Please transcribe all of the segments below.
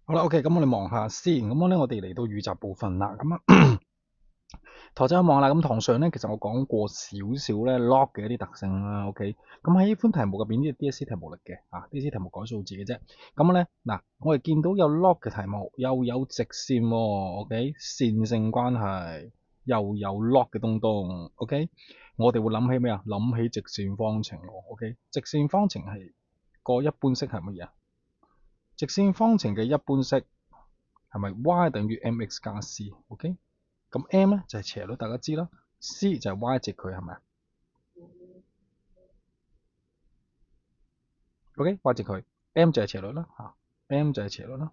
好啦，OK，咁我哋望下先。我哋嚟到預習部分啦。台仔望啦。咁堂上咧，其實我講過少少咧 log 嘅一啲特性啦。OK，咁喺呢款題目入邊，呢個 DSE 題目嚟嘅，DSE 題目改數字嘅啫。咁咧嗱，我哋見到有 log 嘅題目，又有直線喎，OK，線性關係，又有 log 嘅東東，OK，我哋會諗起咩啊？諗起直線方程喎，OK，直線方程係個一般式係乜嘢啊？直線方程嘅一般式係咪 y 等於 mx 加 c？OK，咁 m 咧就係斜率，大家知啦。c 就係 y 值佢係咪啊？OK，y 值佢，m 就係斜率啦，m 就係斜率啦。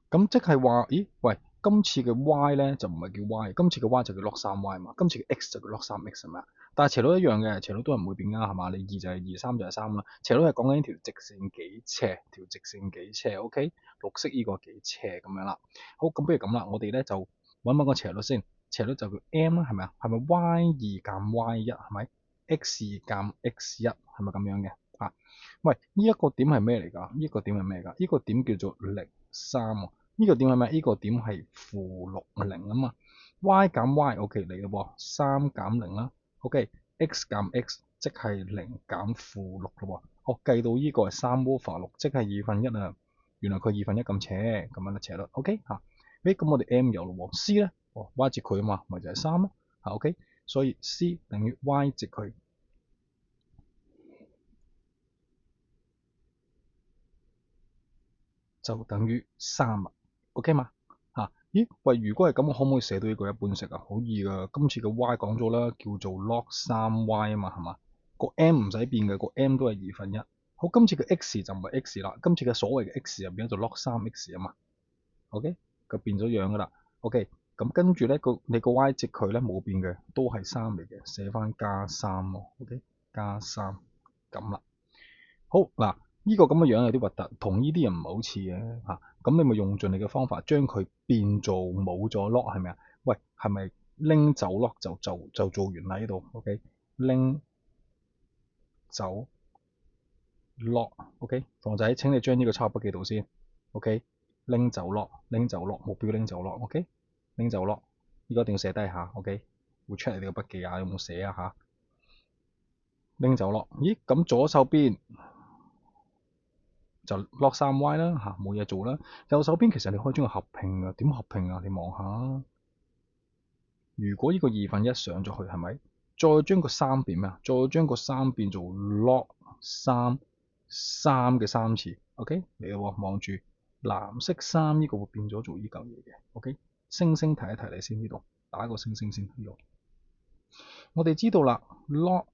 咁即係話，咦？喂，今次嘅 y 咧就唔係叫 y，今次嘅 y 就叫 log 3y 嘛，今次嘅 x 就叫 log 3x 係咪啊？但係斜率一樣嘅，斜率都係唔會變㗎，係嘛？你2就係2，3就係3啦。斜率係講緊條直線幾斜，條直線幾斜，OK？綠色呢個幾斜咁樣啦。好，咁不如咁啦，我哋咧就揾個斜率先，斜率就叫 m 啦，係咪啊？係咪 y2 減 y1 係咪 x2 減x1 係咪咁樣嘅啊？喂，呢一個點係咩嚟㗎？呢個點係咩㗎？呢個點叫做03喎。呢個點係咩？呢個點係-60啊嘛。y 減 y，OK 嚟咯喎，3減0啦。OK，x 減 x 即係0減-6咯喎。我計到呢個係3 over 6，即係1/2啊。原來佢1/2咁斜，咁樣就斜率。OK 嚇。咁我哋 m 有咯喎，c 咧，y 值佢啊嘛，咪就係3咯。OK，所以 c 等於 y 值佢。就等於3啦，OK 嘛？咦？喂，如果係咁，我可唔可以寫到呢個一般式啊？好易噶，今次嘅 y 講咗啦，叫做 log 3y 啊嘛，係嘛？個 m 唔使變嘅，個 m 都係1/2。好，今次嘅 x 就唔係 x 啦，今次嘅所謂嘅 x 入邊就 log 3x 啊嘛，OK，佢變咗樣噶啦，OK，咁跟住咧你個 y 值佢咧冇變嘅，都係3嚟嘅，寫翻加3喎，OK，加3咁啦。好嗱，呢個咁嘅樣有啲核突，同呢啲人唔係好似嘅嚇。咁你咪用盡你嘅方法將佢變做冇咗 log 係咪啊？喂，係咪拎走 log 就做完啦？呢度 OK，拎走 log，OK，房仔請你將呢個抄筆記度先，OK，拎走 log，拎走 log，目標拎走 log，OK，拎走 log，呢個一定要寫低下，OK，會 check 你哋個筆記啊，有冇寫啊嚇？拎走 log，咦？咁左手邊就 log 3y 啦嚇，冇嘢做啦。右手邊其實你可以將佢合併啊，點合併啊？你望下，如果呢個1/2上咗去係咪？再將個3變咩啊？再將個3變做 log 3嘅3次，OK 嚟咯喎，望住藍色3呢個會變咗做呢嚿嘢嘅，OK，星星提一提你先，呢度打個星星先呢度。我哋知道啦，log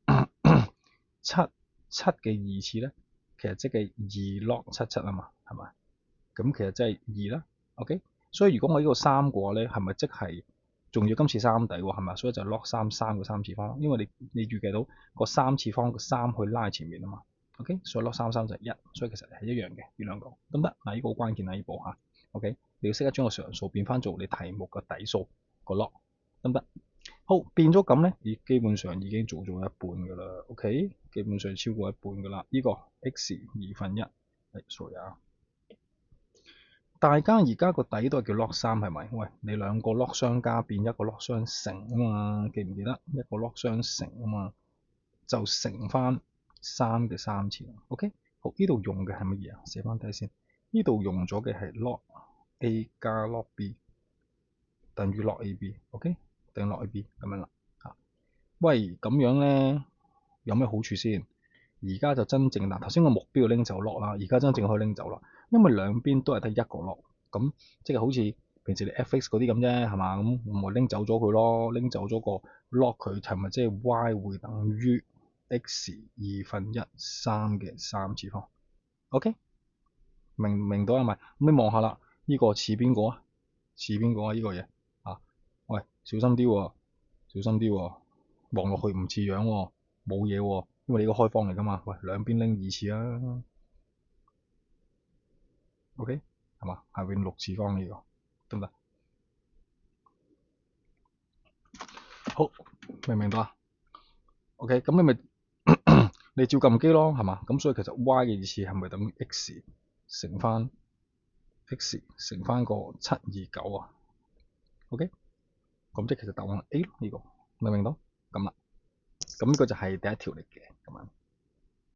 7嘅2次咧，其實即係2 log 77啊嘛，係咪？咁其實即係2啦，OK。所以如果我呢個3嘅話咧，係咪即係仲要今次3底喎？係咪？所以就 log 3個3次方，因為你預計到個3次方個3去拉前面啊嘛，OK。所以 log 3就係1，所以其實係一樣嘅呢兩個，得唔得？嗱，呢個好關鍵啊，呢步嚇，OK。你要識得將個常數變翻做你題目嘅底數個 log，得唔得？好，變咗咁咧，基本上已經做咗一半㗎啦，OK，基本上超過一半㗎啦。呢個 x1/2，sorry 啊，大家而家個底都係叫 log 3係咪？喂，你兩個 log 相加變一個 log 相乘啊嘛，記唔記得？一個 log 相乘啊嘛，就乘翻3嘅3次，OK。好，呢度用嘅係乜嘢啊？寫翻低先，呢度用咗嘅係 log A 加 log B 等於 log AB，OK，等於 log AB 咁樣啦。喂，咁樣咧有咩好處先？而家就真正嗱，頭先個目標要拎走 log 啦，而家真正可以拎走啦，因為兩邊都係得一個 log，咁即係好似平時你 fx 嗰啲咁啫，係嘛？咁我咪拎走咗佢咯，拎走咗個 log 佢，係咪即係 y 會等於 x1/3嘅3次方？OK，明到係咪？咁你望下啦，呢個似邊個啊？似邊個啊？呢個嘢啊？喂，小心啲喎，小心啲喎，望落去唔似樣喎，冇嘢喎，因為你個開方嚟㗎嘛。喂，兩邊拎2次啊，OK，係嘛？下邊6次方呢個得唔得？好，明唔明白啊？OK，咁你咪你照撳機咯，係嘛？咁所以其實 y 嘅意思係咪等於 x 乘翻個729啊？OK，咁即係其實答案 A 咯，呢個明唔明到？咁啦，咁呢個就係第一條嚟嘅咁樣。